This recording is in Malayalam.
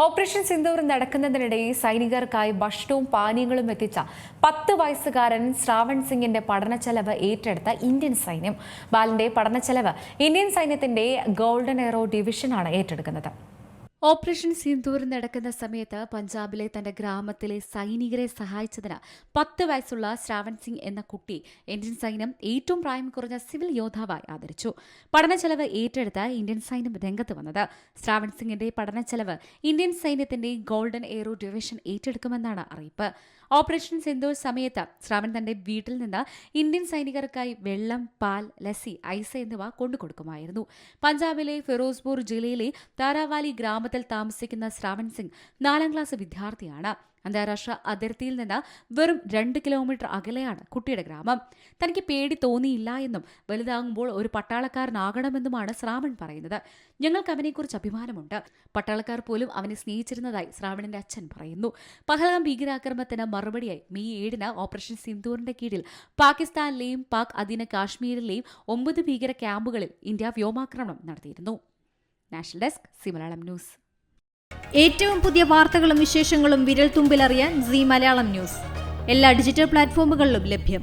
ഓപ്പറേഷൻ സിന്ദൂർ നടക്കുന്നതിനിടെ സൈനികർക്കായി ഭക്ഷണവും പാനീയങ്ങളും എത്തിച്ച 10 വയസ്സുകാരൻ ശ്രാവൺ സിംഗിന്റെ പഠനച്ചെലവ് ഏറ്റെടുത്ത ഇന്ത്യൻ സൈന്യം. ബാലന്റെ പഠനച്ചെലവ് ഇന്ത്യൻ സൈന്യത്തിന്റെ ഗോൾഡൻ എറോ ഡിവിഷനാണ് ഏറ്റെടുക്കുന്നത്. ഓപ്പറേഷൻ സിന്ദൂർ നടക്കുന്ന സമയത്ത് പഞ്ചാബിലെ തന്റെ ഗ്രാമത്തിലെ സൈനികരെ സഹായിച്ചതിന് 10 വയസ്സുള്ള ശ്രാവൺ സിംഗ് എന്ന കുട്ടി ഇന്ത്യൻ സൈന്യം ഏറ്റവും പ്രായം കുറഞ്ഞ സിവിൽ യോദ്ധാവായി ആദരിച്ചു. പഠനച്ചെലവ് ഏറ്റെടുത്ത് ഇന്ത്യൻ സൈന്യം രംഗത്ത് വന്നത്. ശ്രാവൺ സിംഗിന്റെ പഠനച്ചെലവ് ഇന്ത്യൻ സൈന്യത്തിന്റെ ഗോൾഡൻ എറോ ഡിവിഷൻ ഏറ്റെടുക്കുമെന്നാണ് അറിയിപ്പ്. ഓപ്പറേഷൻ സിന്ദൂർ സമയത്ത് ശ്രാവൺ തന്റെ വീട്ടിൽ നിന്ന് ഇന്ത്യൻ സൈനികർക്കായി വെള്ളം, പാൽ, ലസ്സി, ഐസ് എന്നിവ കൊണ്ടുകൊടുക്കുമായിരുന്നു. പഞ്ചാബിലെ ഫിറോസ്പൂർ ജില്ലയിലെ താരാവാലി ഗ്രാമത്തിൽ താമസിക്കുന്ന ശ്രാവൺ സിംഗ് 4ാം ക്ലാസ് വിദ്യാർത്ഥിയാണ്. അന്താരാഷ്ട്ര അതിർത്തിയിൽ നിന്ന് വെറും 2 കിലോമീറ്റർ അകലെയാണ് കുട്ടിയുടെ ഗ്രാമം. തനിക്ക് പേടി തോന്നിയില്ല എന്നും വലുതാകുമ്പോൾ ഒരു പട്ടാളക്കാരനാകണമെന്നുമാണ് ശ്രാവൺ പറയുന്നത്. ഞങ്ങൾക്ക് അവനെക്കുറിച്ച് അഭിമാനമുണ്ട്. പട്ടാളക്കാർ പോലും അവനെ സ്നേഹിച്ചിരുന്നതായി ശ്രാവണിന്റെ അച്ഛൻ പറയുന്നു. പഹൽഗാം ഭീകരാക്രമണത്തിന് മറുപടിയായി മെയ് 7 ഓപ്പറേഷൻ സിന്ദൂറിന്റെ കീഴിൽ പാകിസ്ഥാനിലെയും പാക് അധീന കാശ്മീരിലെയും 9 ഭീകര ക്യാമ്പുകളിൽ ഇന്ത്യ വ്യോമാക്രമണം നടത്തിയിരുന്നു. National desk, C Malayalam news. ഏറ്റവും പുതിയ വാർത്തകളും വിശേഷങ്ങളും വിരൽ തുമ്പിലറിയാൻ സി മലയാളം ന്യൂസ് എല്ലാ ഡിജിറ്റൽ പ്ലാറ്റ്ഫോമുകളിലും ലഭ്യം.